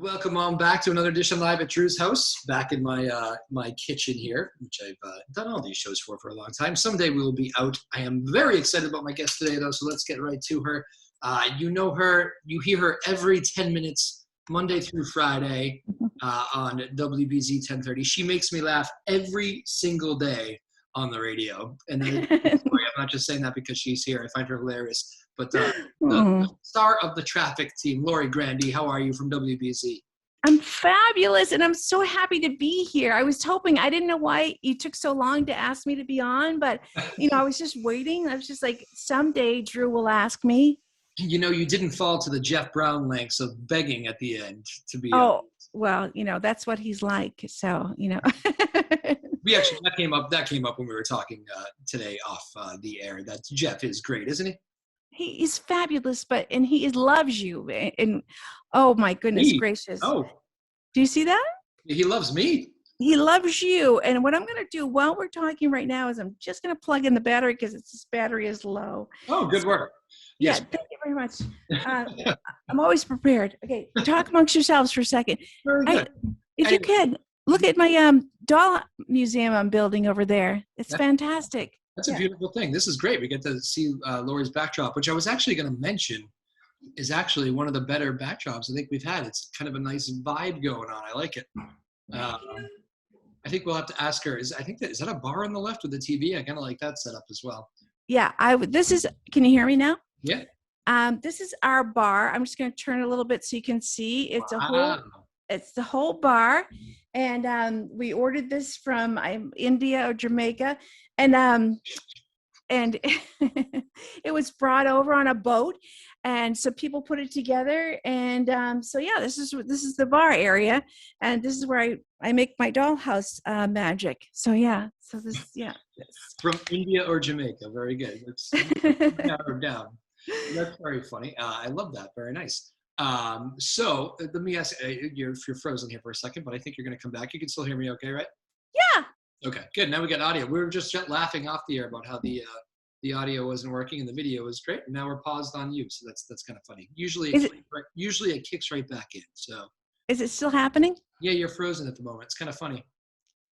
Welcome on back to another edition live at Drew's house, back in my kitchen here, which I've done all these shows for a long time. Someday we will be out. I am very excited about my guest today, though, so let's get right to her. You know her, you hear her every 10 minutes, Monday through Friday on WBZ 1030. She makes me laugh every single day on the radio. And then, I'm not just saying that because she's here. I find her hilarious. But the star of the traffic team, Lori Grande, how are you from WBZ? I'm fabulous, and I'm so happy to be here. I was hoping, I didn't know why you took so long to ask me to be on, but, I was just waiting. I was just like, someday Drew will ask me. You know, you didn't fall to the Jeff Brown lengths of begging at the end to be on. Well, that's what he's like, so, We actually, that came up when we were talking today off the air, that Jeff is great, isn't he? He is fabulous, and he loves you. And oh my goodness gracious. Oh. Do you see that? He loves me. He loves you. And what I'm going to do while we're talking right now is I'm just going to plug in the battery because this battery is low. Oh, good work. Yes. Yeah, thank you very much. I'm always prepared. Okay, talk amongst yourselves for a second. Very good. If you could, look at my doll museum I'm building over there. It's fantastic. That's a beautiful thing. This is great. We get to see Lori's backdrop, which I was actually going to mention is actually one of the better backdrops I think we've had. It's kind of a nice vibe going on. I like it. I think we'll have to ask her. Is that a bar on the left with the TV? I kind of like that setup as well. Yeah, can you hear me now? Yeah. This is our bar. I'm just going to turn it a little bit so you can see. It's the whole bar. And we ordered this from India or Jamaica. And it was brought over on a boat. And so people put it together. And this is the bar area. And this is where I make my dollhouse magic. So, yeah. So this. From India or Jamaica. Very good. Let's narrow down. That's very funny. I love that. Very nice. So let me ask, you're frozen here for a second, but I think you're going to come back. You can still hear me okay, right? Yeah. Okay, good. Now we got audio. We were just laughing off the air about how the audio wasn't working and the video was great. And now we're paused on you. So that's kind of funny. Usually it kicks right back in. So is it still happening? Yeah, you're frozen at the moment. It's kind of funny.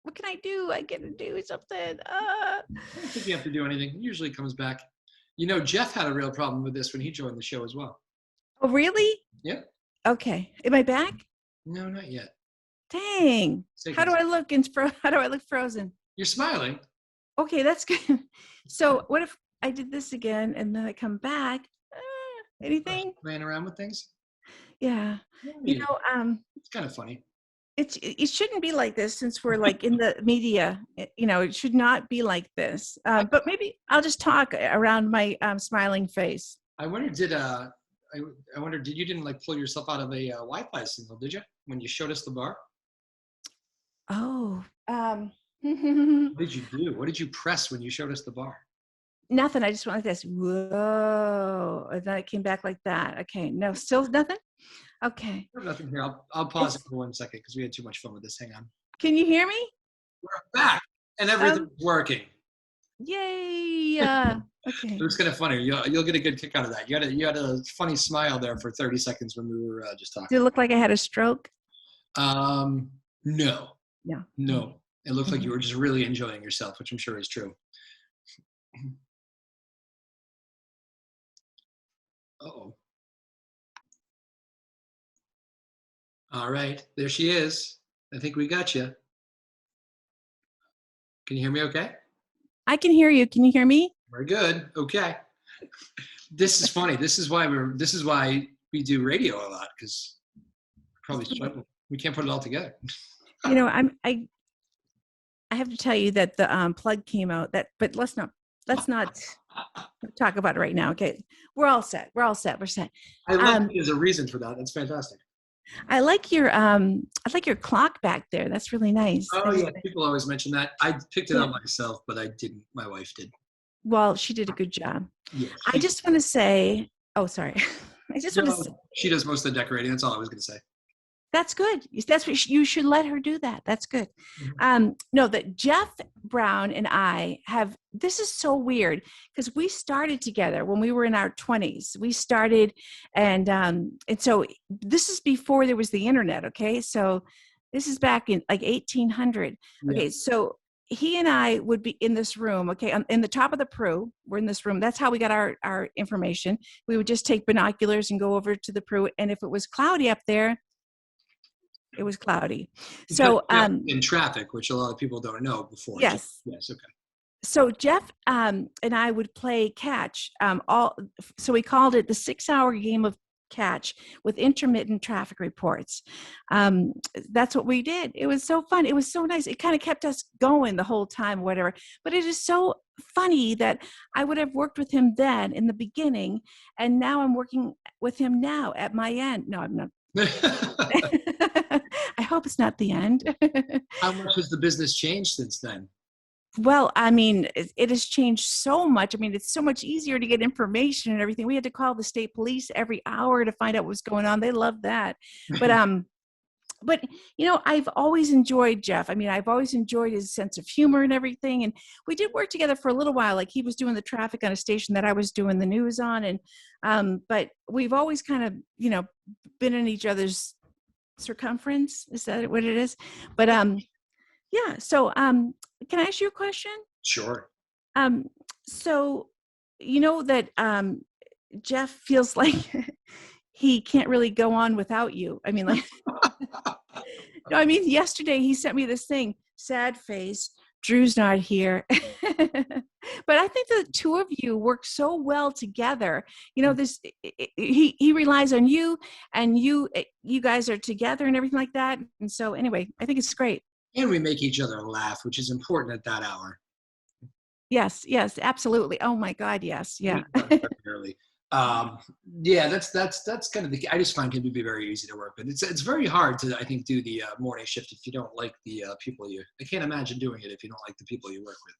What can I do? I get to do something. I don't think you have to do anything. It usually comes back. Jeff had a real problem with this when he joined the show as well. Oh, really? Yeah. Okay. Am I back? No, not yet. Dang. How do I look frozen? You're smiling. Okay, that's good. So what if I did this again and then I come back? Anything? Playing around with things? Yeah. It's kind of funny. It shouldn't be like this since we're like in the media. It should not be like this. But maybe I'll just talk around my smiling face. I wonder, did you didn't pull yourself out of a Wi-Fi signal, did you, when you showed us the bar? Oh. What did you do? What did you press when you showed us the bar? Nothing. I just went like this. Whoa. And then it came back like that. Okay. No, still nothing? Okay. Nothing here. I'll pause it for 1 second because we had too much fun with this. Hang on. Can you hear me? We're back and everything's working. Yay. Okay. It was kind of funny. You'll get a good kick out of that. You had a funny smile there for 30 seconds when we were just talking. Did it look like I had a stroke? No. Yeah. No. It looked like you were just really enjoying yourself, which I'm sure is true. Uh-oh. All right. There she is. I think we got you. Can you hear me okay? I can hear you. Can you hear me? Very good. Okay. This is funny. This is why we do radio a lot, because probably struggle. We can't put it all together. I have to tell you that the plug came out. But let's not talk about it right now. Okay, we're all set. We're set. I love there's a reason for that. That's fantastic. I like your clock back there. That's really nice. Oh yeah, people always mention that. I picked it up myself, but I didn't. My wife did. Well, she did a good job. Yeah. I just want to say. Oh, sorry. She does most of the decorating. That's all I was going to say. That's good. That's what you should let her do that. That's good. No, that Jeff Brown and I have, this is so weird because we started together when we were in our 20s. We started and so this is before there was the internet. Okay. So this is back in like 1800. Yeah. Okay. So he and I would be in this room, okay, in the top of the Peru. We're in this room. That's how we got our information. We would just take binoculars and go over to the Peru. And if it was cloudy up there, it was cloudy. So in traffic, which a lot of people don't know before. Yes. Yes. Okay. So Jeff and I would play catch. So we called it the 6-hour game of catch with intermittent traffic reports. That's what we did. It was so fun. It was so nice. It kind of kept us going the whole time, whatever. But it is so funny that I would have worked with him then in the beginning, and now I'm working with him now at my end. No, I'm not. I hope it's not the end. How much has the business changed since then? Well, I mean, it has changed so much. I mean, it's so much easier to get information and everything. We had to call the state police every hour to find out what was going on. They love that. But you know, I've always enjoyed Jeff. I mean, I've always enjoyed his sense of humor and everything. And we did work together for a little while. Like he was doing the traffic on a station that I was doing the news on. And but we've always kind of, you know, been in each other's circumference. Is that what it is? But yeah. So can I ask you a question? Sure. So you know that Jeff feels like he can't really go on without you. I mean, like, no, I mean, yesterday he sent me this thing, sad face, Drew's not here. But I think the two of you work so well together. You know, he relies on you, and you guys are together and everything like that. And so anyway, I think it's great. And we make each other laugh, which is important at that hour. Yes, absolutely. Oh my God, yes, yeah. Yeah, that's kind of the. I just find him to be very easy to work with. It's very hard to, I think, do the morning shift if you don't like the people you. I can't imagine doing it if you don't like the people you work with.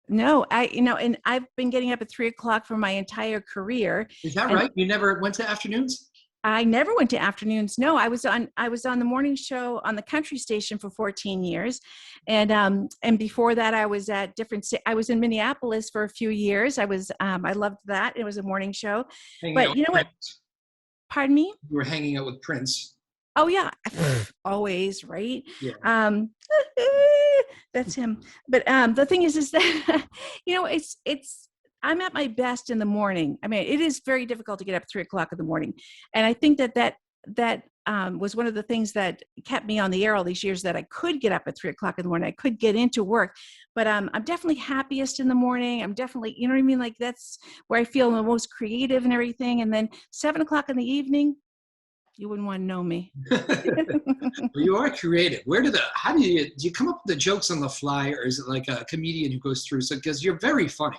No, and I've been getting up at 3:00 for my entire career. Is that right? You never went to afternoons? I never went to afternoons. No, I was on the morning show on the country station for 14 years. And before that I was at I was in Minneapolis for a few years. I loved that. It was a morning show. But you know what? Pardon me? You were hanging out with Prince. Oh yeah. Always, right? Yeah. That's him. But the thing is that you know, it's I'm at my best in the morning. I mean, it is very difficult to get up at 3:00 in the morning. And I think that was one of the things that kept me on the air all these years, that I could get up at 3:00 in the morning. I could get into work, but I'm definitely happiest in the morning. I'm definitely, you know what I mean? Like that's where I feel the most creative and everything. And then 7:00 in the evening, you wouldn't want to know me. Well, you are creative. How do you come up with the jokes on the fly, or is it like a comedian who goes through? So, because you're very funny.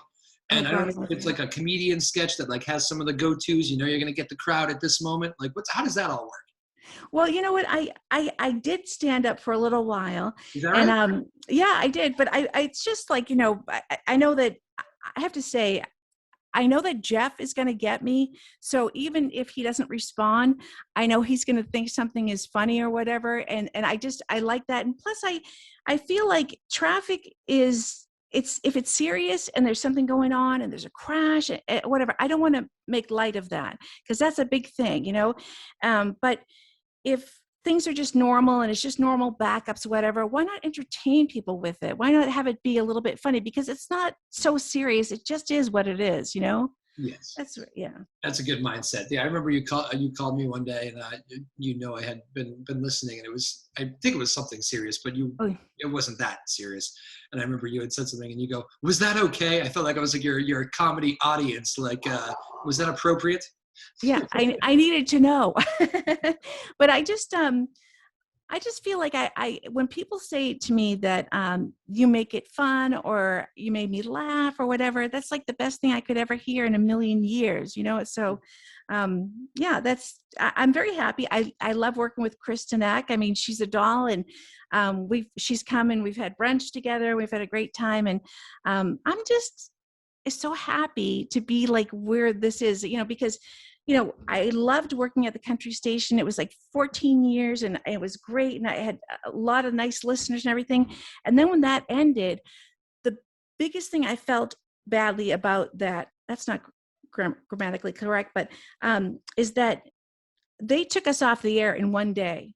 And I don't know if it's like a comedian sketch that like has some of the go-tos, you know, you're going to get the crowd at this moment. Like how does that all work? Well, you know what? I did stand up for a little while. Is that right? And yeah, I did. But it's just like, you know, I know that I have to say, I know that Jeff is going to get me. So even if he doesn't respond, I know he's going to think something is funny or whatever. And I like that. And plus I feel like traffic is, if it's serious and there's something going on and there's a crash, whatever, I don't want to make light of that because that's a big thing, you know? But if things are just normal and it's just normal backups, whatever, why not entertain people with it? Why not have it be a little bit funny? Because it's not so serious. It just is what it is, you know? Yes. That's a good mindset. Yeah, I remember you called me one day, and I had been listening, and I think it was something serious, but it wasn't that serious. And I remember you had said something, and you go, "Was that okay?" I felt like I was like your comedy audience. Like, was that appropriate? Yeah, I needed to know, but I just feel like I when people say to me that you make it fun or you made me laugh or whatever, that's like the best thing I could ever hear in a million years, you know? So yeah, I'm very happy. I love working with Kristen Act. I mean, she's a doll, and she's come and we've had brunch together. We've had a great time, and I'm just so happy to be like where this is, you know, because I loved working at the country station. It was like 14 years and it was great. And I had a lot of nice listeners and everything. And then when that ended, the biggest thing I felt badly about that's not grammatically correct, but is that they took us off the air in one day.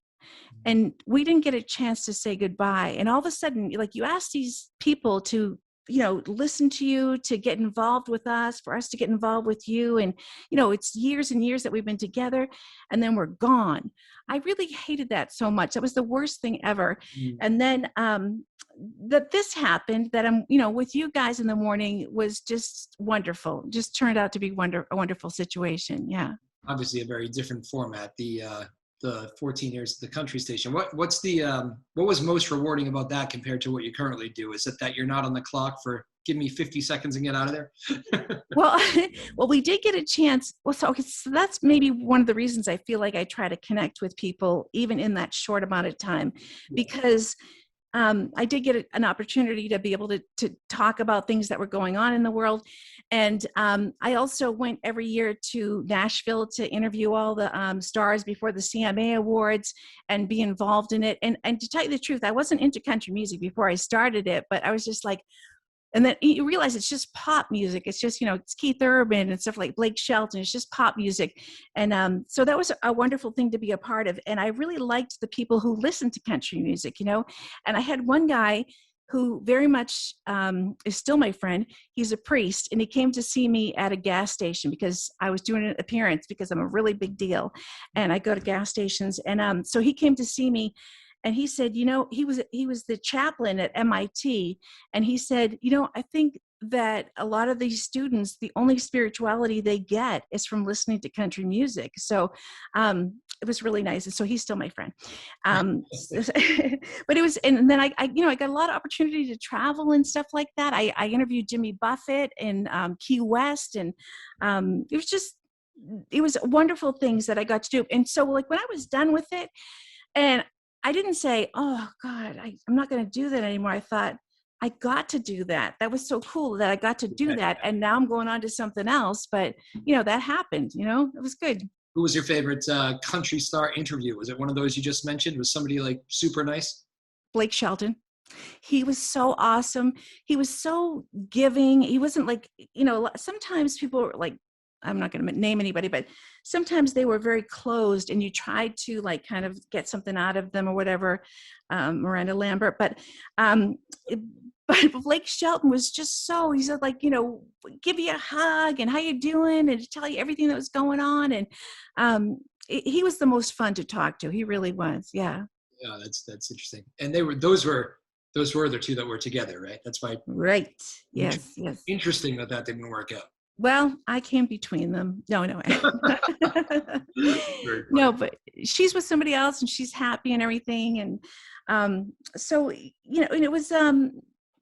And we didn't get a chance to say goodbye. And all of a sudden, like, you ask these people to, listen to you, to get involved with us, for us to get involved with you. And, it's years and years that we've been together and then we're gone. I really hated that so much. That was the worst thing ever. And then that this happened, that I'm, with you guys in the morning, was just wonderful. Just turned out to be a wonderful situation. Yeah. Obviously a very different format. The 14 years at the country station. What was most rewarding about that compared to what you currently do? Is it that you're not on the clock for give me 50 seconds and get out of there? Well, we did get a chance. Well, so that's maybe one of the reasons I feel like I try to connect with people even in that short amount of time, because I did get an opportunity to be able to talk about things that were going on in the world. And I also went every year to Nashville to interview all the stars before the CMA Awards and be involved in it. And to tell you the truth, I wasn't into country music before I started it, but I was just like, and then you realize it's just pop music. It's just, it's Keith Urban and stuff like Blake Shelton. It's just pop music. And so that was a wonderful thing to be a part of. And I really liked the people who listened to country music, and I had one guy who very much is still my friend. He's a priest, and he came to see me at a gas station because I was doing an appearance because I'm a really big deal. And I go to gas stations. And so he came to see me. And he said, he was the chaplain at MIT. And he said, I think that a lot of these students, the only spirituality they get is from listening to country music. So it was really nice. And so he's still my friend. But it was, and then I got a lot of opportunity to travel and stuff like that. I interviewed Jimmy Buffett in Key West. And it was wonderful things that I got to do. And so like when I was done with it, and I didn't say, oh God, I'm not going to do that anymore. I thought, I got to do that. That was so cool that I got to do that. And now I'm going on to something else. But, that happened, it was good. Who was your favorite country star interview? Was it one of those you just mentioned? Was somebody like super nice? Blake Shelton. He was so awesome. He was so giving. He wasn't like, sometimes people are like, I'm not going to name anybody, but sometimes they were very closed and you tried to like kind of get something out of them or whatever, Miranda Lambert. But Blake Shelton was just he said like, give you a hug and how you doing and to tell you everything that was going on. And he was the most fun to talk to. He really was. Yeah. Yeah, that's interesting. And those were the two that were together, right? That's why. Right. Yes. Yes. Interesting that didn't work out. Well, I came between them. No. No, but she's with somebody else and she's happy and everything. And so, and it was,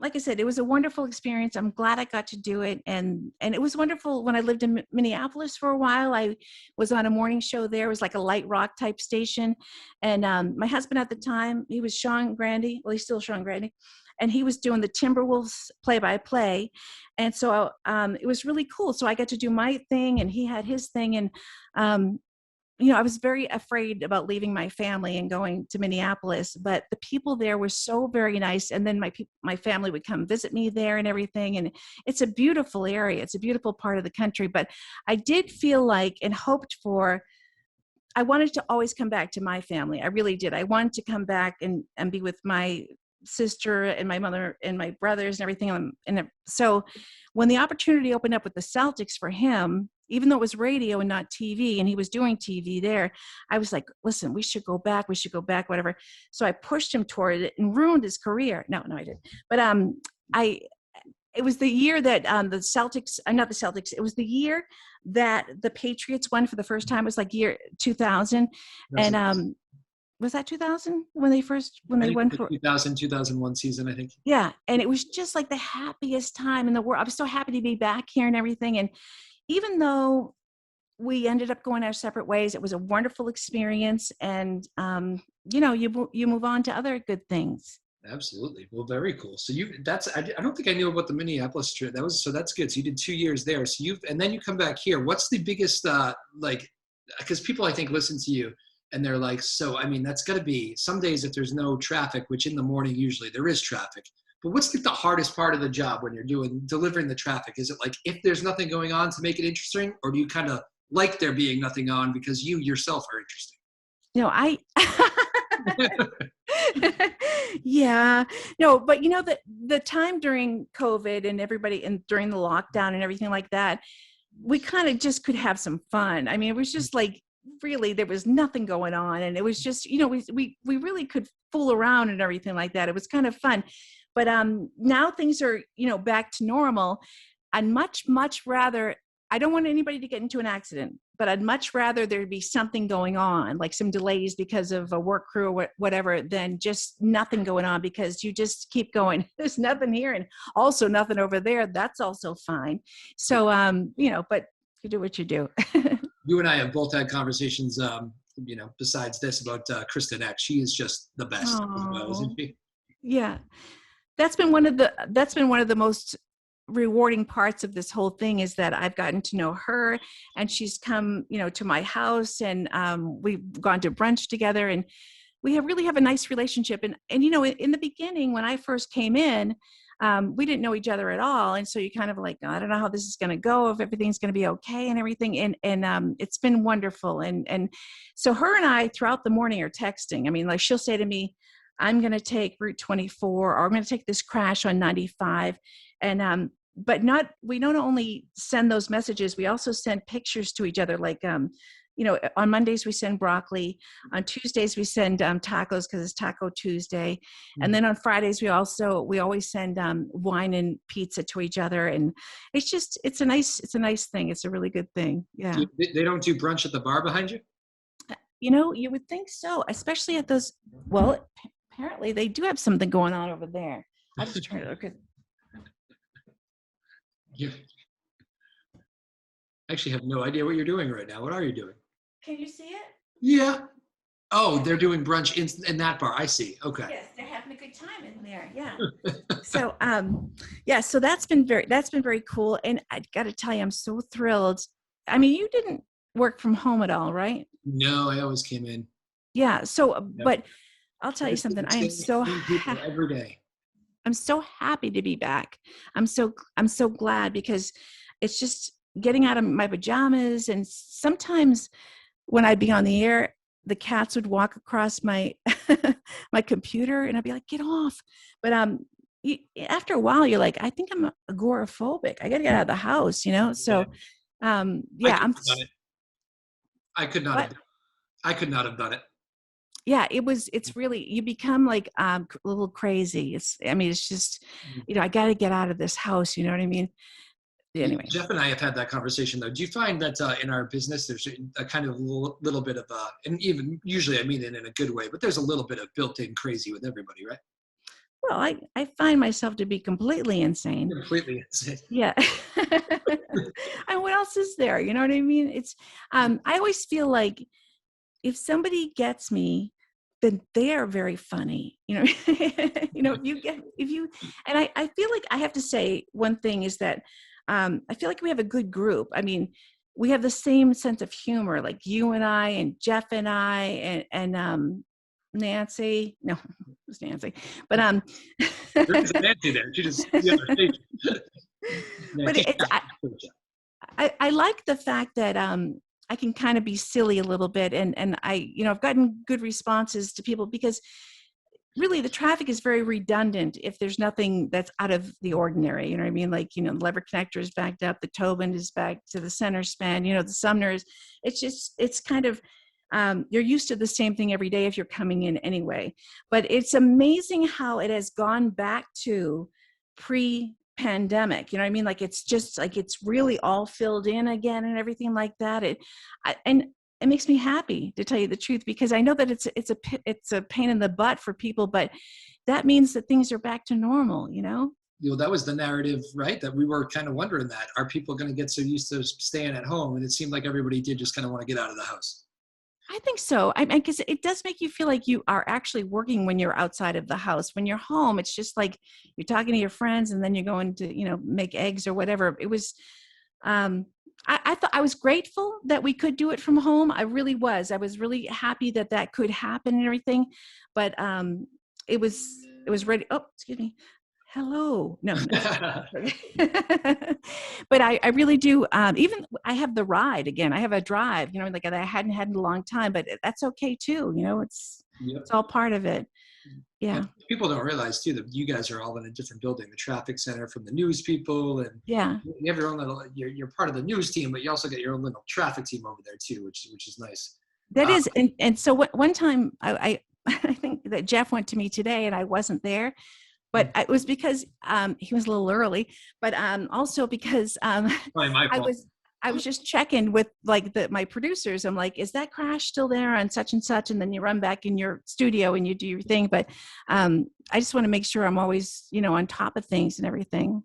like I said, it was a wonderful experience. I'm glad I got to do it. And it was wonderful when I lived in Minneapolis for a while. I was on a morning show there. It was like a light rock type station. And my husband at the time, he was Sean Grande. Well, he's still Sean Grande. And he was doing the Timberwolves play-by-play. And so it was really cool. So I got to do my thing and he had his thing. And, I was very afraid about leaving my family and going to Minneapolis, but the people there were so very nice. And then my family would come visit me there and everything. And it's a beautiful area. It's a beautiful part of the country. But I did feel like and hoped for, I wanted to always come back to my family. I really did. I wanted to come back and be with my sister and my mother and my brothers and everything. And so when the opportunity opened up with the Celtics for him, even though it was radio and not TV, and he was doing TV there, I was like, listen, we should go back, whatever. So I pushed him toward it and ruined his career. No, I didn't. But it was the year that the Celtics, not the Celtics, it was the year that the Patriots won for the first time. It was like year 2000. And was that 2000 when they won for 2001 season, I think. Yeah. And it was just like the happiest time in the world. I was so happy to be back here and everything. And even though we ended up going our separate ways, it was a wonderful experience. And, you move on to other good things. Absolutely. Well, very cool. So I don't think I knew about the Minneapolis trip. So that's good. So you did 2 years there. So and then you come back here. What's the biggest, because people I think listen to you and they're like, so, I mean, that's got to be some days if there's no traffic, which in the morning, usually there is traffic, but what's the hardest part of the job when you're delivering the traffic? Is it like, if there's nothing going on to make it interesting, or do you kind of like there being nothing on because you yourself are interesting? I yeah, no, but the time during COVID and everybody and during the lockdown and everything like that, we kind of just could have some fun. I mean, it was just like, really, there was nothing going on, and it was just, we really could fool around and everything like that. It was kind of fun. But now things are, back to normal. I'd much rather, I don't want anybody to get into an accident, but I'd much rather there be something going on, like some delays because of a work crew or whatever, than just nothing going on, because you just keep going, there's nothing here and also nothing over there. That's also fine. So, but you do what you do. You and I have both had conversations, besides this, about Kristen Act. She is just the best as well, isn't she? Yeah. That's been one of the most rewarding parts of this whole thing, is that I've gotten to know her, and she's come, to my house, and we've gone to brunch together, and we really have a nice relationship. And in the beginning, when I first came in, we didn't know each other at all. And so you kind of like, I don't know how this is going to go, if everything's going to be okay and everything. And it's been wonderful. And so her and I throughout the morning are texting. I mean, like, she'll say to me, I'm going to take Route 24, or I'm going to take this crash on 95. And, but we don't only send those messages, we also send pictures to each other. Like, on Mondays we send broccoli. On Tuesdays we send tacos, because it's Taco Tuesday. Mm-hmm. And then on Fridays we always send wine and pizza to each other. And it's a nice thing. It's a really good thing. Yeah. They don't do brunch at the bar behind you? You would think so, especially at those. Well, apparently they do have something going on over there. I'm just trying to look at. Yeah. I actually have no idea what you're doing right now. What are you doing? Can you see it? Yeah. Oh, they're doing brunch in that bar. I see. Okay. Yes, they're having a good time in there. Yeah. So, so that's been very cool. And I got to tell you, I'm so thrilled. I mean, you didn't work from home at all, right? No, I always came in. Yeah. So, but I'll tell you something. I am so every day. I'm so happy to be back. I'm so glad, because it's just getting out of my pajamas. And sometimes when I'd be on the air, the cats would walk across my my computer, and I'd be like, get off. But after a while, you're like, I think I'm agoraphobic. I got to get out of the house, So I could not have done it. Yeah, it's really, you become like a little crazy. It's just, I got to get out of this house. You know what I mean? Anyway. Jeff and I have had that conversation, though. Do you find that in our business, there's a kind of little bit of, and even usually I mean it in a good way, but there's a little bit of built-in crazy with everybody, right? Well, I find myself to be completely insane. Completely insane. Yeah. And what else is there? You know what I mean? It's, I always feel like if somebody gets me, then they are very funny. And I feel like I have to say one thing is that I feel like we have a good group. I mean, we have the same sense of humor, like you and I and Jeff and I and Nancy. No, it was Nancy. But there's a Nancy there. She just but I like the fact that I can kind of be silly a little bit, and I've gotten good responses to people, because really the traffic is very redundant if there's nothing that's out of the ordinary. You know what I mean? Like, the lever connector is backed up, the Tobin is back to the center span, the Sumners. It's kind of, you're used to the same thing every day if you're coming in anyway. But it's amazing how it has gone back to pre-pandemic. You know what I mean? Like, it's just like, it's really all filled in again and everything like that. And it makes me happy, to tell you the truth, because I know that it's a pain in the butt for people, but that means that things are back to normal, That was the narrative, right? That we were kind of wondering that. Are people going to get so used to staying at home? And it seemed like everybody did just kind of want to get out of the house. I think so. I mean, because it does make you feel like you are actually working when you're outside of the house. When you're home, it's just like you're talking to your friends and then you're going to, make eggs or whatever. It was, I thought I was grateful that we could do it from home. I really was. I was really happy that that could happen and everything. But it was ready. Oh, excuse me. Hello. No. But I really do. Even I have the ride again. I have a drive, like that I hadn't had in a long time, but that's okay too. It's all part of it. Yeah. And people don't realize too that you guys are all in a different building, the traffic center from the news people, and Yeah. you have your own little. You're part of the news team, but you also get your own little traffic team over there too, which is nice. That is, and so one time I I think that Jeff went to me today and I wasn't there, but it was because he was a little early, but also because Probably my fault. I was just checking with like my producers. I'm like, is that crash still there on such and such? And then you run back in your studio and you do your thing. But I just want to make sure I'm always, on top of things and everything.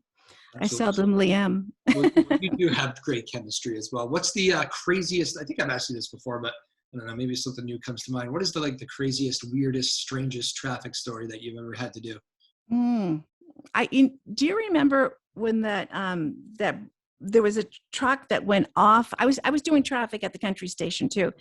Absolutely. I seldomly am. Well, you do have great chemistry as well. What's the craziest? I think I've asked you this before, but I don't know. Maybe something new comes to mind. What is the craziest, weirdest, strangest traffic story that you've ever had to do? Do you remember when that there was a truck that went off? I was doing traffic at the country station too,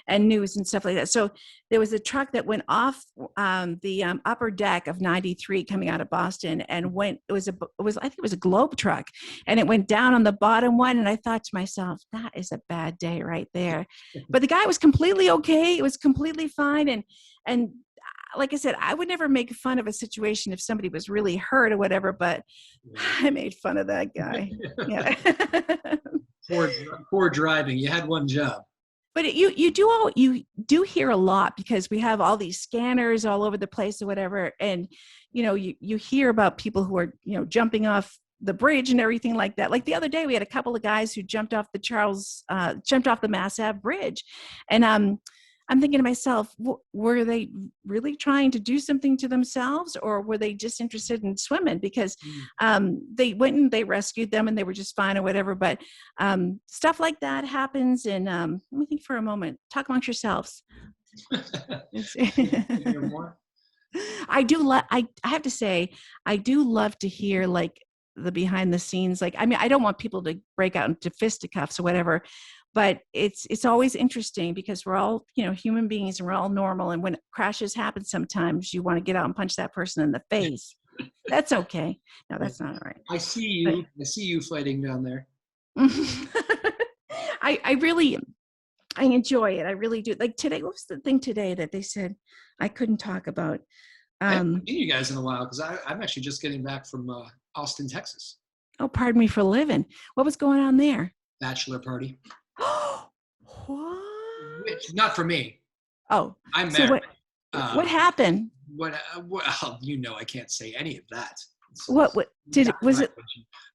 and news and stuff like that. So there was a truck that went off the upper deck of 93 coming out of Boston, and I think it was a Globe truck, and it went down on the bottom one. And I thought to myself, that is a bad day right there. But the guy was completely okay. It was completely fine, and like I said, I would never make fun of a situation if somebody was really hurt or whatever, but I made fun of that guy. Yeah. Poor driving. You had one job. But you do hear a lot because we have all these scanners all over the place or whatever. And, you hear about people who are, jumping off the bridge and everything like that. Like the other day, we had a couple of guys who jumped off the Mass Ave bridge. And, I'm thinking to myself, were they really trying to do something to themselves, or were they just interested in swimming? Because they went and they rescued them and they were just fine or whatever. But stuff like that happens. And let me think for a moment. Talk amongst yourselves. I do. I have to say, I do love to hear like the behind the scenes. Like, I mean, I don't want people to break out into fisticuffs or whatever. But it's always interesting because we're all, human beings, and we're all normal. And when crashes happen, sometimes you want to get out and punch that person in the face. That's okay. No, that's not all right. I see you. I see you fighting down there. I enjoy it. I really do. Like today, what was the thing today that they said I couldn't talk about? I haven't seen you guys in a while because I'm actually just getting back from Austin, Texas. Oh, pardon me for living. What was going on there? Bachelor party. What? Which, not for me. Oh, I'm married. So what happened? What? I can't say any of that. Was it?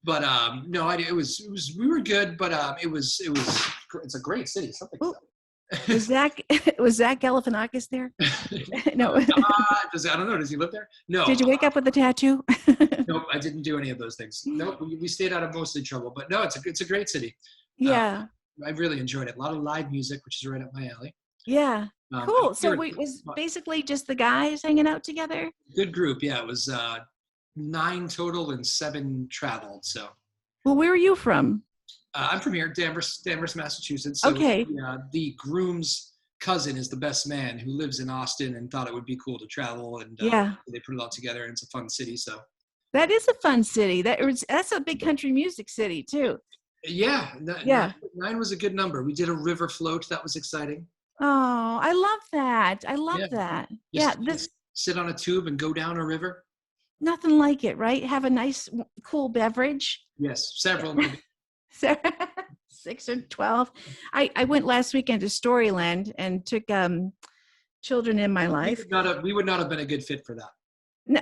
But no, it was. We were good, but it's a great city. Something. Was Zach Galifianakis there? No. I don't know. Does he live there? No. Did you wake up with a tattoo? Nope, I didn't do any of those things. Nope, we stayed out of mostly trouble. But no, it's a great city. Yeah. I really enjoyed it. A lot of live music, which is right up my alley. Yeah. Cool. So it was basically just the guys hanging out together? Good group. Yeah. It was 9 total and 7 traveled. So. Well, where are you from? I'm from here, Danvers, Massachusetts. So okay. The groom's cousin is the best man who lives in Austin and thought it would be cool to travel. And they put it all together, and it's a fun city. So. That is a fun city. That's a big country music city too. Yeah. 9 was a good number. We did a river float. That was exciting. Oh, I love that. I love that. Just sit on a tube and go down a river. Nothing like it, right? Have a nice, cool beverage. Yes, several. 6 or 12. I went last weekend to Storyland and took children in my life. We would not have been a good fit for that. No.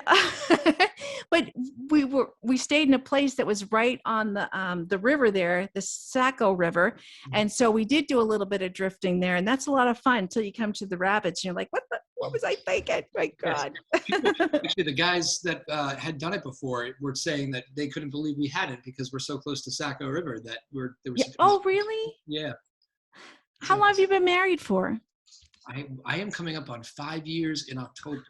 But we stayed in a place that was right on the river there, the Saco River. And so we did do a little bit of drifting there, and that's a lot of fun until you come to the rapids and you're like, what was I thinking? My God. Actually, the guys that had done it before were saying that they couldn't believe we hadn't because we're so close to Saco River that there was. Oh, really? Yeah. How long have you been married for? I am coming up on 5 years in October.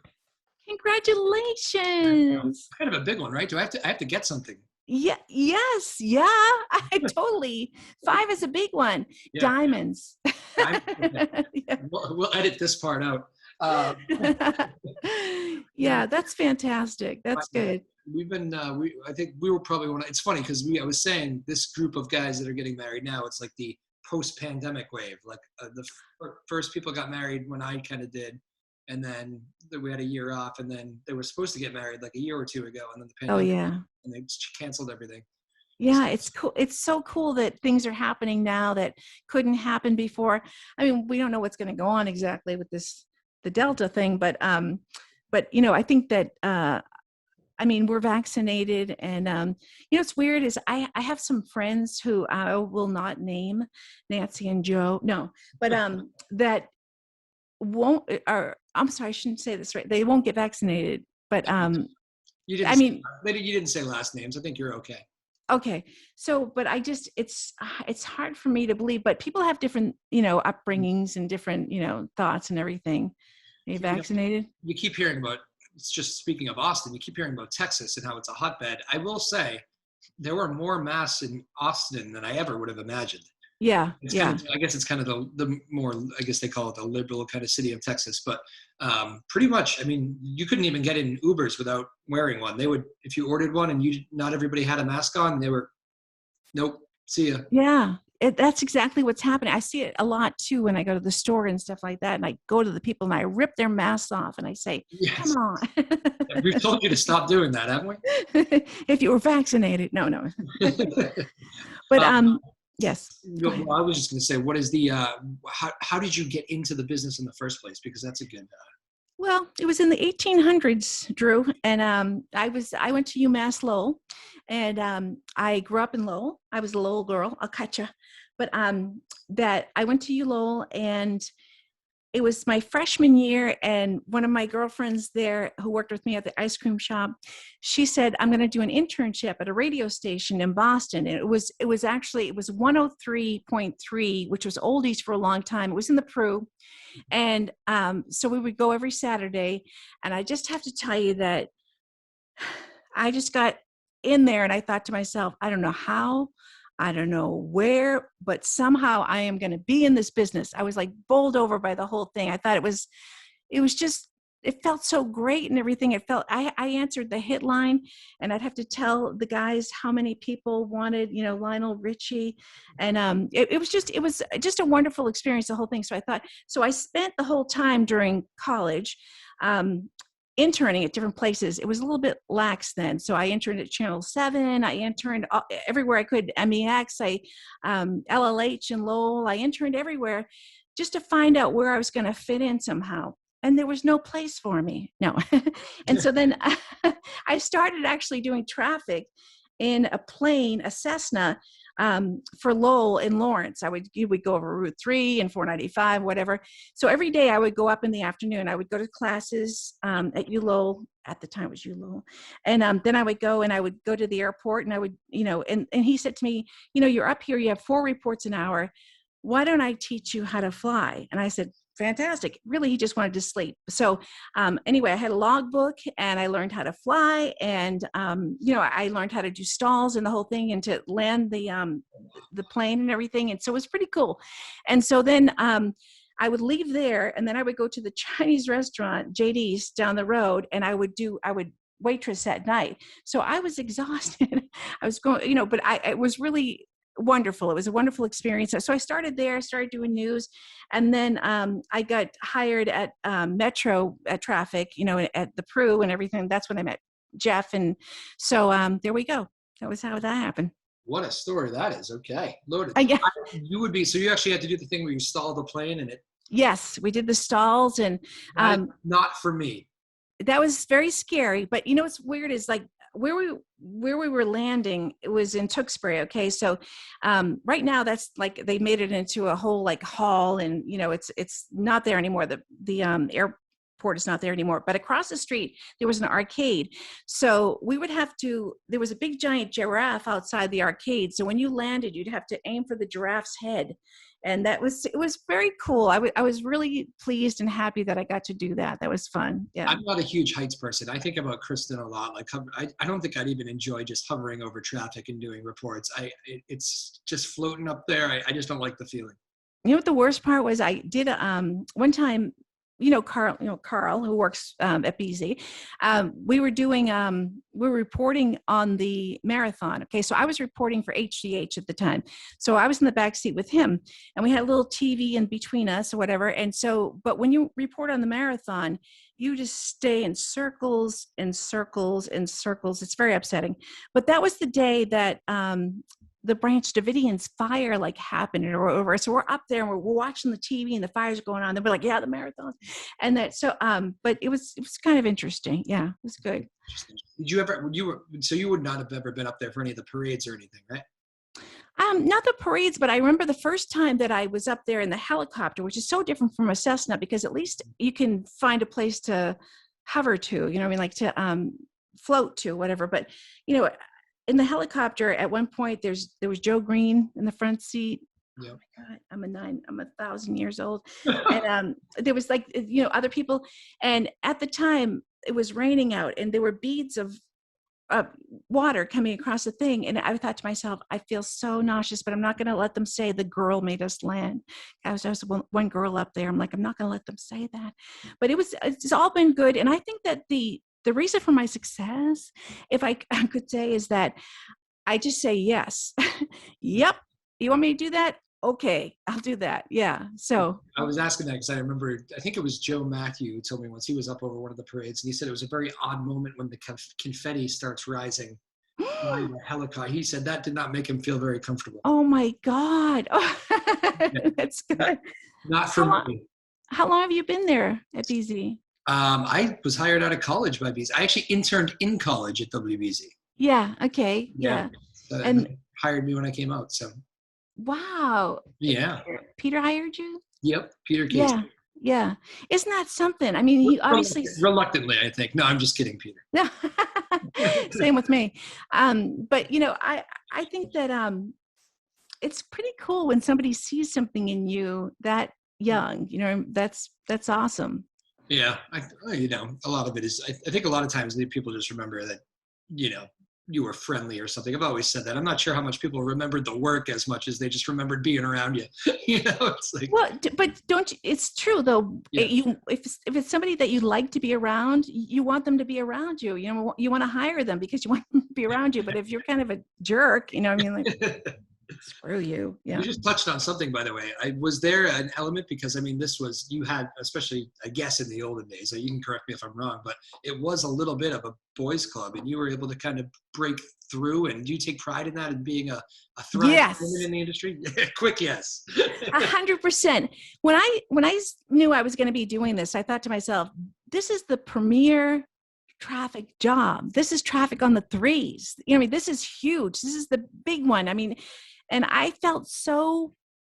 Congratulations. Kind of a big one, right? I have to get something? Yeah, yes, yeah. I totally. 5 is a big one. Yeah. Diamonds. Okay. Yeah. We'll edit this part out. Yeah, that's fantastic. That's good. We've been, I think we were probably it's funny because I was saying this group of guys that are getting married now, it's like the post-pandemic wave. Like the first people got married when I kind of did. And then we had a year off, and then they were supposed to get married like a year or two ago. And then the Oh, pandemic, yeah. and they canceled everything. Yeah, it's cool. It's so cool that things are happening now that couldn't happen before. I mean, we don't know what's going to go on exactly with the Delta thing, but I think that, I mean, we're vaccinated, and what's weird is I have some friends who I will not name, Nancy and Joe, no, but that won't, or I'm sorry, I shouldn't say this right. They won't get vaccinated, but you didn't say last names. I think you're okay. Okay. So, but it's hard for me to believe, but people have different, upbringings and different, thoughts and everything. Are you vaccinated? You keep hearing about, it's just speaking of Austin, you keep hearing about Texas and how it's a hotbed. I will say there were more masks in Austin than I ever would have imagined. Yeah. I guess it's kind of the more, I guess they call it the liberal kind of city of Texas, but pretty much, I mean, you couldn't even get in Ubers without wearing one. They would, if you ordered one and not everybody had a mask on, they were, nope, see ya. Yeah, that's exactly what's happening. I see it a lot too when I go to the store and stuff like that. And I go to the people and I rip their masks off and I say, come on. We've told you to stop doing that, haven't we? If you were vaccinated. No. But yes. Well, I was just going to say, what is the, how did you get into the business in the first place? Because that's a good. Well, it was in the 1800s, Drew, and I went to UMass Lowell, and I grew up in Lowell. I was a Lowell girl. I'll cut you, but that I went to Lowell, and it was my freshman year, and one of my girlfriends there who worked with me at the ice cream shop, she said, I'm going to do an internship at a radio station in Boston. And it was 103.3, which was oldies for a long time. It was in the Prue. And so we would go every Saturday. And I just have to tell you that I just got in there and I thought to myself, I don't know how, I don't know where, but somehow I am going to be in this business. I was like bowled over by the whole thing. I thought it was just, it felt so great and everything. It felt, I answered the hit line, and I'd have to tell the guys how many people wanted, Lionel Richie. And it was just a wonderful experience, the whole thing. So I spent the whole time during college, interning at different places. It was a little bit lax then. So I interned at Channel 7. I interned everywhere I could, MEX, LLH in Lowell. I interned everywhere just to find out where I was going to fit in somehow. And there was no place for me. No. And so then I started actually doing traffic in a plane, a Cessna, for Lowell in Lawrence. You would go over Route 3 and 495, whatever. So every day I would go up in the afternoon. I would go to classes at Lowell. At the time it was Lowell. And then I would go to the airport, and I would, and he said to me, you're up here, you have 4 reports an hour. Why don't I teach you how to fly? And I said, fantastic. Really, he just wanted to sleep. So anyway, I had a logbook, and I learned how to fly, and I learned how to do stalls and the whole thing, and to land the plane and everything. And so it was pretty cool. And so then I would leave there, and then I would go to the Chinese restaurant, JD's, down the road, and I would waitress at night. So I was exhausted. I was going, but it was really wonderful. It was a wonderful experience. So I started there, started doing news. And then I got hired at Metro at traffic, at the Prue and everything. That's when I met Jeff. And so there we go. That was how that happened. What a story that is. Okay. Loaded. Yeah. So you actually had to do the thing where you stalled the plane and it. Yes, we did the stalls, and not for me. That was very scary. But what's weird is like where we were landing, it was in Tewksbury. Okay. So right now that's like, they made it into a whole like hall, and it's not there anymore. The airport is not there anymore, but across the street there was an arcade. So there was a big giant giraffe outside the arcade. So when you landed, you'd have to aim for the giraffe's head, And it was very cool. I was really pleased and happy that I got to do that. That was fun. Yeah. I'm not a huge heights person. I think about Kristen a lot. Like, I don't think I'd even enjoy just hovering over traffic and doing reports. It's just floating up there. I just don't like the feeling. You know what the worst part was? I did one time. Carl, who works at BZ, we were reporting on the marathon. Okay, so I was reporting for HGH at the time. So I was in the back seat with him, and we had a little TV in between us or whatever. And so, but when you report on the marathon, you just stay in circles and circles and circles. It's very upsetting. But that was the day that the Branch Davidians fire like happened or over. So we're up there and we're watching the TV and the fires are going on. Then we're like, yeah, the marathon. And that, so, but it was kind of interesting. Yeah, it was good. Did you ever, so you would not have ever been up there for any of the parades or anything, right? Not the parades, but I remember the first time that I was up there in the helicopter, which is so different from a Cessna because at least you can find a place to hover to, you know what I mean? Like to float to, whatever. But, you know, in the helicopter, at one point, there was Joe Green in the front seat. Yep. Oh my God, I'm 1,000 years old. And there was like, you know, other people. And at the time, it was raining out and there were beads of water coming across the thing. And I thought to myself, I feel so nauseous, but I'm not going to let them say the girl made us land. I was one girl up there. I'm like, I'm not going to let them say that. But it's all been good. And I think that the reason for my success, if I could say, is that I just say yes. Yep. You want me to do that? Okay, I'll do that. Yeah. So I was asking that because I remember, I think it was Joe Matthew who told me once he was up over one of the parades and he said it was a very odd moment when the confetti starts rising by the helicopter. He said that did not make him feel very comfortable. Oh my God. Oh, that's good. Not for me. How long have you been there at BZ? I was hired out of college by BZ. I actually interned in college at WBZ. Yeah. Okay. Yeah. And they hired me when I came out. So. Wow. Yeah. Peter hired you? Yep. Peter Casey. Yeah. Yeah. Isn't that something? I mean, he obviously reluctantly, I think. No, I'm just kidding, Peter. Same with me. But you know, I think that it's pretty cool when somebody sees something in you that young. You know, that's awesome. Yeah, you know, a lot of it is. I think a lot of times people just remember that, you know, you were friendly or something. I've always said that. I'm not sure how much people remembered the work as much as they just remembered being around you. You know, it's like. Well, but don't you? It's true though. Yeah. If it's somebody that you like to be around, you want them to be around you. You know, you want to hire them because you want them to be around you. But if you're kind of a jerk, you know, I mean, like. Screw you. Yeah. You just touched on something, by the way. Was there an element, because I mean, you had, especially I guess in the olden days, you can correct me if I'm wrong, but it was a little bit of a boys club and you were able to kind of break through. And do you take pride in that and being a thriving woman in the industry? Quick yes. 100%. When I knew I was going to be doing this, I thought to myself, this is the premier traffic job. This is traffic on the threes. You know, I mean, this is huge. This is the big one. I mean, and I felt so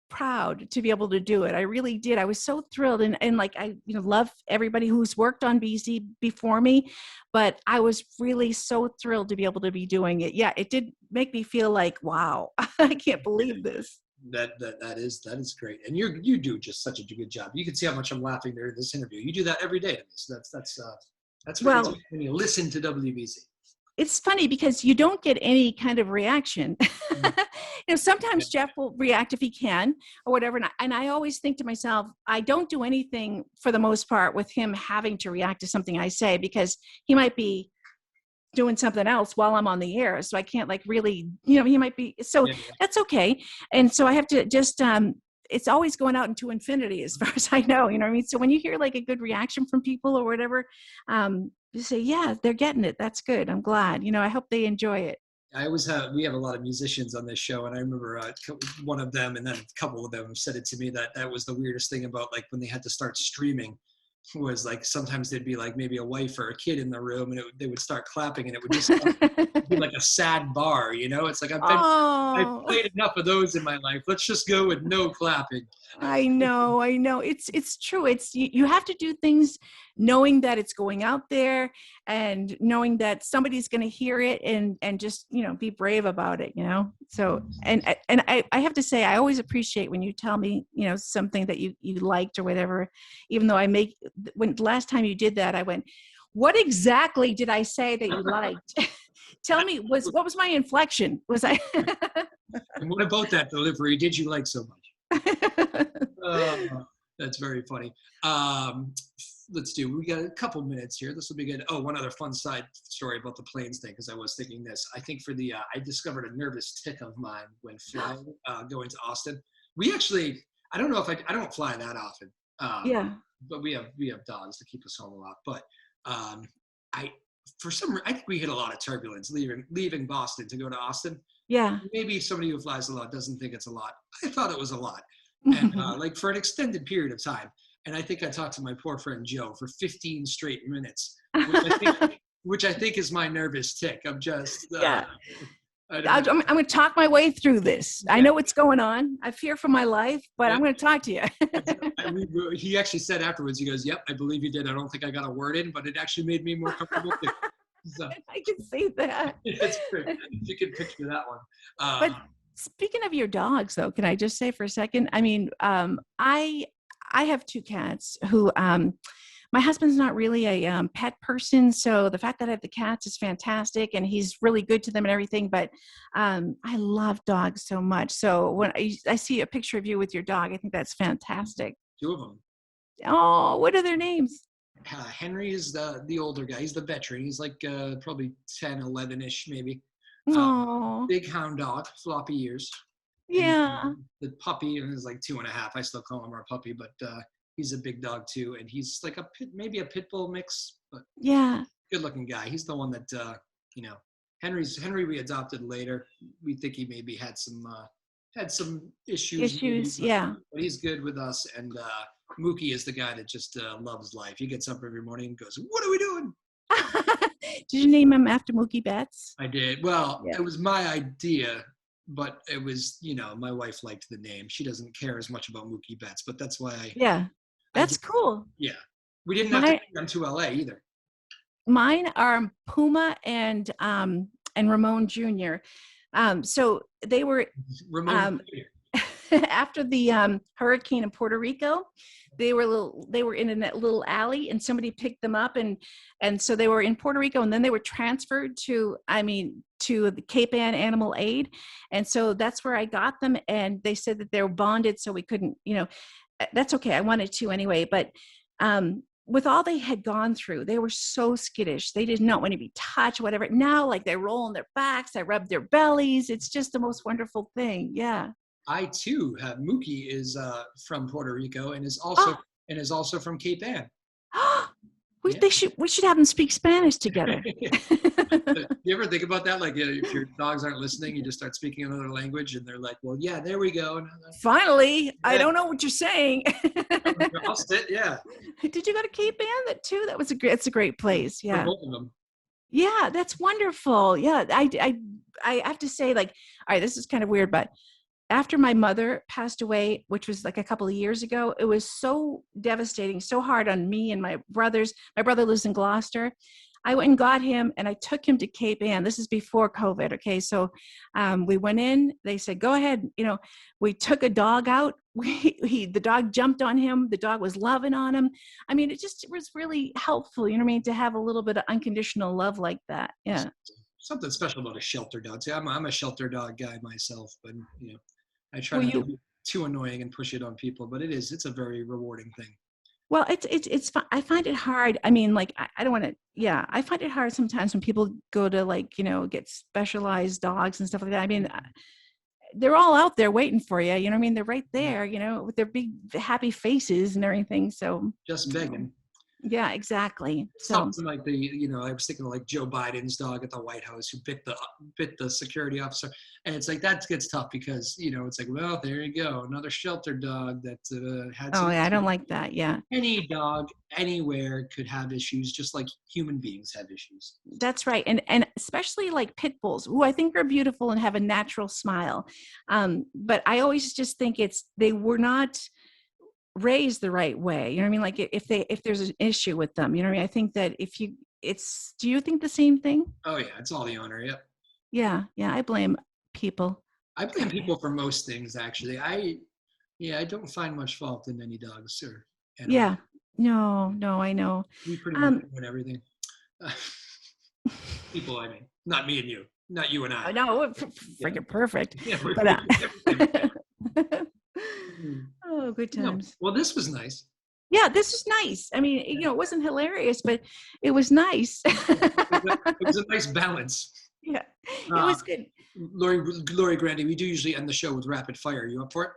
proud to be able to do it. I really did. I was so thrilled. And like, I, you know, love everybody who's worked on BZ before me, but I was really so thrilled to be able to be doing it. Yeah. It did make me feel like, wow, I can't believe this. That is great. And you do just such a good job. You can see how much I'm laughing there in this interview. You do that every day to me. So that's what when you listen to WBZ. It's funny because you don't get any kind of reaction. You know, sometimes Jeff will react if he can or whatever. And I always think to myself, I don't do anything for the most part with him having to react to something I say because he might be doing something else while I'm on the air. So I can't like really, you know, he might be, so that's okay. And so I have to just, it's always going out into infinity as far as I know, you know what I mean? So when you hear like a good reaction from people or whatever, you say, yeah, they're getting it. That's good. I'm glad, you know, I hope they enjoy it. We have a lot of musicians on this show, and I remember one of them, and then a couple of them said it to me that was the weirdest thing about like when they had to start streaming was like sometimes there'd be like maybe a wife or a kid in the room, and they would start clapping, and it would just be like a sad bar, you know? It's like I've played enough of those in my life. Let's just go with no clapping. I know. It's true. You have to do things knowing that it's going out there and knowing that somebody's going to hear it and just, be brave about it, So, and I have to say, I always appreciate when you tell me, something that you liked or whatever, even though when the last time you did that, I went, what exactly did I say that you liked? Tell me, what was my inflection? Was I? And what about that delivery did you like so much? That's very funny. Let's do, we got a couple minutes here. This will be good. Oh, one other fun side story about the planes thing, because I was thinking this. I think I discovered a nervous tick of mine when flying, going to Austin. We actually, I don't know if I don't fly that often. Yeah. But we have dogs to keep us home a lot. But I think we hit a lot of turbulence leaving Boston to go to Austin. Yeah. Maybe somebody who flies a lot doesn't think it's a lot. I thought it was a lot. And like for an extended period of time. And I think I talked to my poor friend Joe for 15 straight minutes, which I think is my nervous tick. I'm just, I'm going to talk my way through this. Yeah. I know what's going on. I fear for my life, but I'm going to talk to you. He actually said afterwards, he goes, yep, I believe you did. I don't think I got a word in, but it actually made me more comfortable too. So, I can see that. It's great. You can picture that one. But speaking of your dogs, though, can I just say for a second? I mean, I have 2 cats who, my husband's not really a pet person. So the fact that I have the cats is fantastic and he's really good to them and everything. But I love dogs so much. So when I see a picture of you with your dog, I think that's fantastic. 2 of them. Oh, what are their names? Henry is the older guy. He's the veteran. He's like probably 10, 11-ish maybe. Big hound dog, floppy ears. Yeah. And the puppy is like 2.5. I still call him our puppy, but he's a big dog too. And he's like maybe a pit bull mix, but yeah, good looking guy. He's the one that, Henry we adopted later. We think he maybe had some issues. Maybe, yeah. But he's good with us. And Mookie is the guy that just loves life. He gets up every morning and goes, "What are we doing?" Did you name him after Mookie Betts? I did. Well, It was my idea, but it was, my wife liked the name. She doesn't care as much about Mookie Betts, but that's why that's cool. Yeah. We didn't have to come to LA either. Mine are Puma and Ramon Jr. So they were Ramon after the hurricane in Puerto Rico. They were in a little alley and somebody picked them up and so they were in Puerto Rico and then they were transferred to the Cape Ann Animal Aid. And so that's where I got them. And they said that they were bonded. So we couldn't, that's okay. I wanted to anyway, but with all they had gone through, they were so skittish. They did not want to be touched, whatever. Now, like they roll on their backs, I rub their bellies. It's just the most wonderful thing. Yeah. I too have Mookie is from Puerto Rico and is also from Cape Ann. We should have them speak Spanish together. You ever think about that? Like if your dogs aren't listening, you just start speaking another language and they're like, well, yeah, there we go. Finally, I don't know what you're saying. I'll sit, yeah. Did you go to Cape Ann too? It's a great place. Yeah. For both of them. Yeah, that's wonderful. Yeah, I have to say, like, all right, this is kind of weird, but after my mother passed away, which was like a couple of years ago, it was so devastating, so hard on me and my brothers. My brother lives in Gloucester. I went and got him and I took him to Cape Ann. This is before COVID. Okay. So we went in, they said, go ahead. We took a dog out. The dog jumped on him. The dog was loving on him. I mean, it was really helpful, to have a little bit of unconditional love like that. Yeah. Something special about a shelter dog. See, I'm a shelter dog guy myself, but I try not to be too annoying and push it on people, but it's a very rewarding thing. Well, it's fun. I find it hard. I mean, like, I don't want to, I find it hard sometimes when people go to get specialized dogs and stuff like that. I mean, they're all out there waiting for you. You know what I mean? They're right there, with their big happy faces and everything. So just begging. Yeah, exactly. So something like I was thinking of like Joe Biden's dog at the White House who bit the security officer, and it's like that gets tough because it's like, well, there you go, another shelter dog that had. Oh yeah, I don't like that. Yeah. Any dog anywhere could have issues, just like human beings have issues. That's right, and especially like pit bulls, who I think are beautiful and have a natural smile, but I always just think they were not. raised the right way. You know what I mean? Like if there's an issue with them, you know what I mean? I think that do you think the same thing? Oh yeah, it's all the owner. Yep. Yeah. Yeah. I blame people. I blame people for most things, actually. I don't find much fault in any dogs or animals. Yeah. No, I know. We pretty much ruin everything. People, I mean, not me and you, not you and I. No, freaking perfect. Yeah, Oh, good times. Well, this was nice. Yeah, this is nice. I mean, it wasn't hilarious, but it was nice. It was a nice balance. Yeah, it was good. Lori Grande, we do usually end the show with rapid fire. Are you up for it?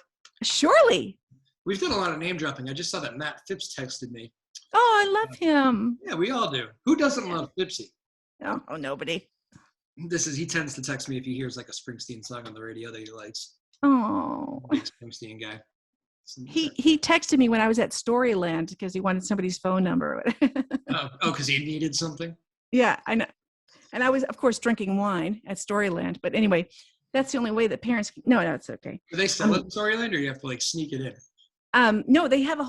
Surely. We've done a lot of name dropping. I just saw that Matt Phipps texted me. Oh, I love him. Yeah, we all do. Who doesn't love Phipsy? Oh, nobody. He tends to text me if he hears like a Springsteen song on the radio that he likes. Oh. Big Springsteen guy. He texted me when I was at Storyland because he wanted somebody's phone number. Because he needed something? Yeah, I know. And I was, of course, drinking wine at Storyland. But anyway, that's the only way that parents can. No, it's okay. Do they sell it in Storyland, or you have to like sneak it in? No, they have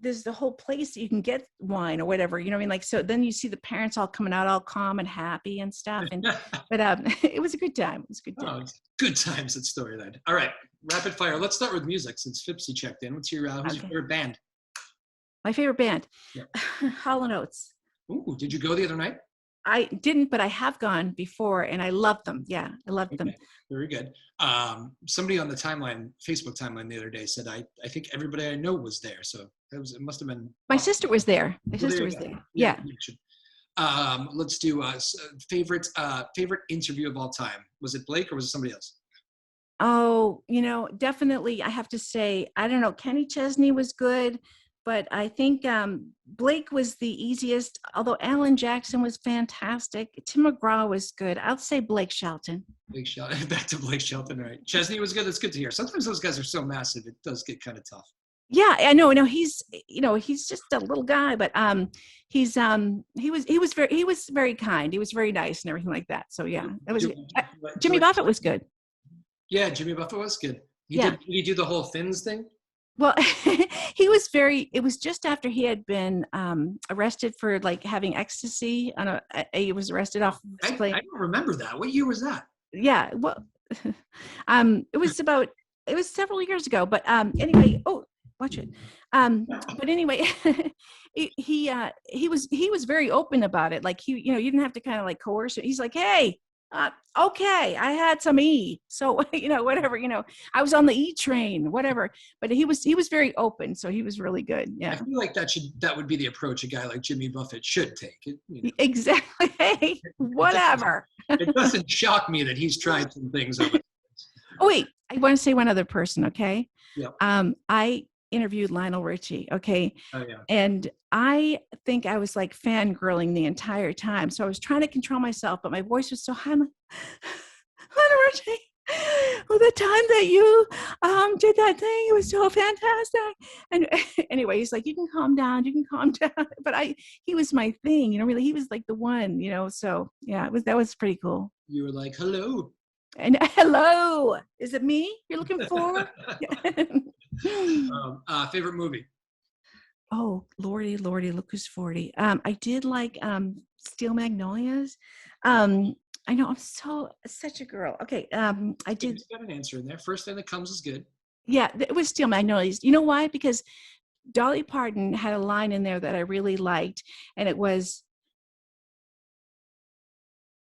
there's the whole place that you can get wine or whatever, you know what I mean? Like, so then you see the parents all coming out all calm and happy and stuff. But it was a good time. It was a good time. Oh, good times at Storyland. All right, rapid fire. Let's start with music since Phipsy checked in. Who's your favorite band? My favorite band? Yeah. Hall & Oates. Ooh, did you go the other night? I didn't, but I have gone before and I loved them. Yeah, I loved them. Very good. Somebody on the Facebook timeline the other day said, I think everybody I know was there. So it must have been. My sister was there. My sister was there. Yeah. Let's do favorite interview of all time. Was it Blake or was it somebody else? Oh, definitely. I have to say, I don't know. Kenny Chesney was good. But I think Blake was the easiest, although Alan Jackson was fantastic. Tim McGraw was good. I'll say Blake Shelton. Blake Shelton. Back to Blake Shelton, right? Chesney was good. That's good to hear. Sometimes those guys are so massive, it does get kind of tough. Yeah, I know. No, he's just a little guy, but he was very kind. He was very nice and everything like that. So yeah, it was. Jimmy Buffett was good. Yeah, Jimmy Buffett was good. Did he do the whole Thins thing? Well, it was just after he had been arrested for like having ecstasy he was arrested off his plane. I don't remember that. What year was that? Yeah. Well, it was several years ago, but anyway, watch it. But anyway, he was very open about it. Like you didn't have to kind of like coerce it. He's like, hey, okay, I had some E, so whatever, I was on the E train, whatever. But he was very open, so he was really good. Yeah, I feel like that would be the approach a guy like Jimmy Buffett should take. Exactly. Hey, whatever. It doesn't shock me that he's tried some things. Oh wait, I want to say one other person. Okay. Yeah. I interviewed Lionel Richie. Okay. Oh yeah. And I think I was like fangirling the entire time. So I was trying to control myself, but my voice was so high. I'm like, Lionel Richie, well, the time that you did that thing, it was so fantastic. And anyway, he's like, you can calm down. But he was my thing, really, he was like the one, so yeah, that was pretty cool. You were like, hello. And hello, is it me you're looking for? Favorite movie? Oh, Lordy, look who's 40. I did like Steel Magnolias. I know, I'm such a girl. Okay, I did. You got an answer in there. First thing that comes is good. Yeah, it was Steel Magnolias. You know why? Because Dolly Parton had a line in there that I really liked, and it was,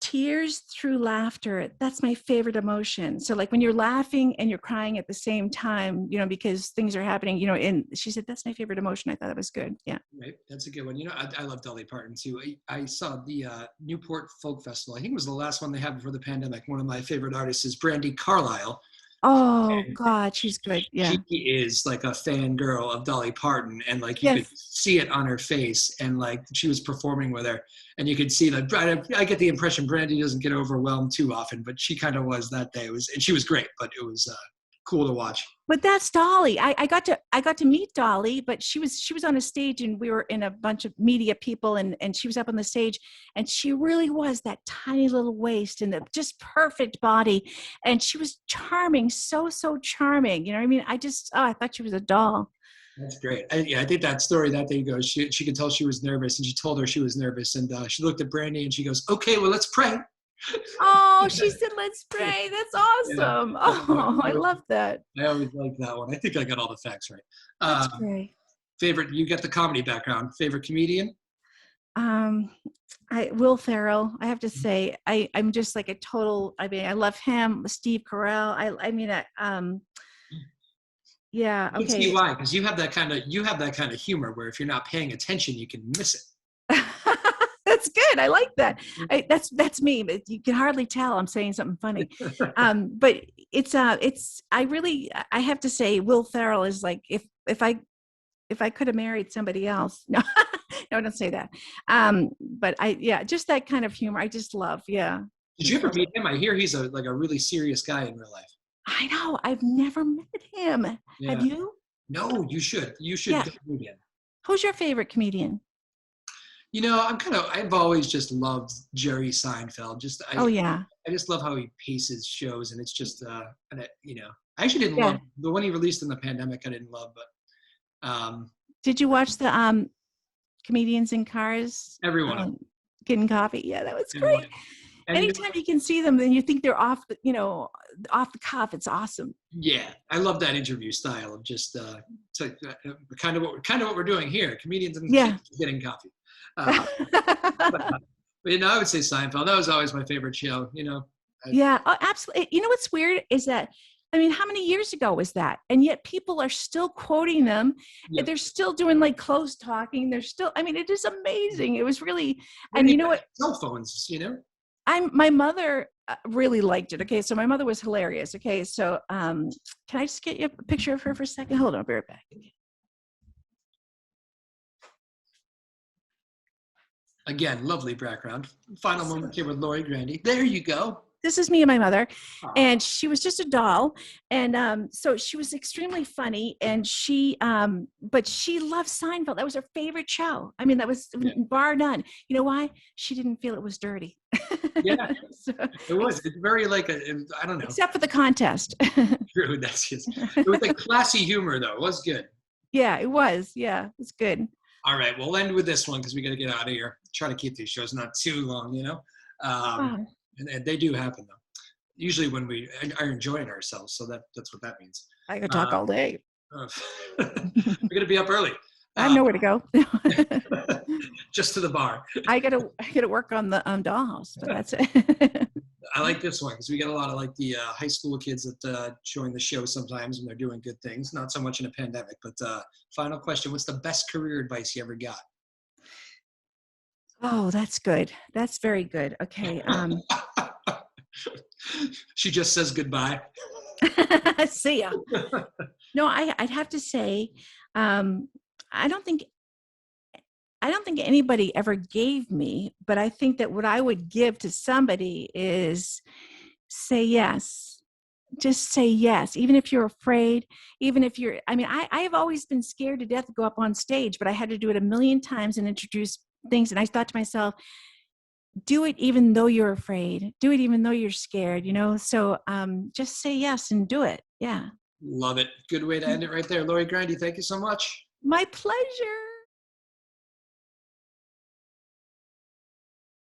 tears through laughter, that's my favorite emotion. So like when you're laughing and you're crying at the same time, because things are happening, and she said, that's my favorite emotion. I thought that was good. Yeah. Right. That's a good one. I love Dolly Parton too. I saw the Newport Folk Festival. I think it was the last one they had before the pandemic. One of my favorite artists is Brandy Carlisle. Oh God, she's good. Yeah. She is like a fangirl of Dolly Parton, and like you could see it on her face, and like she was performing with her, and you could see like I get the impression Brandy doesn't get overwhelmed too often, but she kind of was that day. And she was great, but it was cool to watch. But that's Dolly. I got to meet Dolly, but she was on a stage, and we were in a bunch of media people, and she was up on the stage, and she really was that tiny little waist and the just perfect body, and she was charming, so charming. I thought she was a doll. That's great. I think that story that day goes, she could tell she was nervous, and she told her she was nervous, and she looked at Brandy and she goes, "Okay, well, let's pray." Oh, she said, let's pray. That's Yeah. awesome. Oh, I love that. I always like that one. I think I got all the facts right. That's great. Favorite, you got the comedy background. Favorite comedian? Will Ferrell, I have to say, I'm just like a total, I mean, I love him. Steve Carell. Yeah. You can see Okay. why, because you have that kind of humor where if you're not paying attention, you can miss it. That's good. I like that. That's me, but you can hardly tell I'm saying something funny. But I have to say Will Ferrell is like, if I could have married somebody else. No, no, don't say that. But just that kind of humor. I just love. Yeah. Did you ever meet him? I hear he's a really serious guy in real life. I know. I've never met him. Yeah. Have you? No, you should. You should Yeah. meet him. Who's your favorite comedian? I've always just loved Jerry Seinfeld. Oh yeah. I just love how he paces shows, and it's just, I actually didn't love the one he released in the pandemic. I didn't love, but did you watch the comedians in cars? Everyone getting coffee. Yeah, that was great. Anytime you can see them, then you think they're off the cuff. It's awesome. Yeah, I love that interview style of just kind of what we're doing here. Comedians and getting coffee. But I would say Seinfeld. That was always my favorite show. Yeah, absolutely. You know what's weird is that, I mean, how many years ago was that? And yet people are still quoting them. Yeah. They're still doing like close talking. They're still, I mean, it is amazing. It was really, and you know what? Cell phones, my mother really liked it. Okay. So my mother was hilarious. Okay. So can I just get you a picture of her for a second? Hold on, I'll be right back. Again, lovely background. Final moment here with Lori Grande. There you go. This is me and my mother, and she was just a doll, and so she was extremely funny, and but she loved Seinfeld. That was her favorite show. I mean, that was bar none. You know why? She didn't feel it was dirty. Yeah, so, it was. It's very I don't know. Except for the contest. True, that's just. It was like classy humor, though. It was good. Yeah, it was. Yeah, it's good. All right, we'll end with this one because we got to get out of here. Try to keep these shows not too long, And they do happen, though. Usually when we are enjoying ourselves, so that's what that means. I could talk all day. We're going to be up early. I have nowhere to go. Just to the bar. I gotta work on the dollhouse, but that's it. I like this one because we get a lot of the high school kids that join the show sometimes when they're doing good things. Not so much in a pandemic, but final question: what's the best career advice you ever got? Oh, that's good. That's very good. Okay. She just says goodbye. See ya. No, I'd have to say, I don't think anybody ever gave me, but I think that what I would give to somebody is say yes. Just say yes, even if you're afraid, even if you're, I mean, I have always been scared to death to go up on stage, but I had to do it a million times and introduce things. And I thought to myself, do it even though you're afraid. Do it even though you're scared, So just say yes and do it. Yeah. Love it. Good way to end it right there. Lori Grande, thank you so much. My pleasure.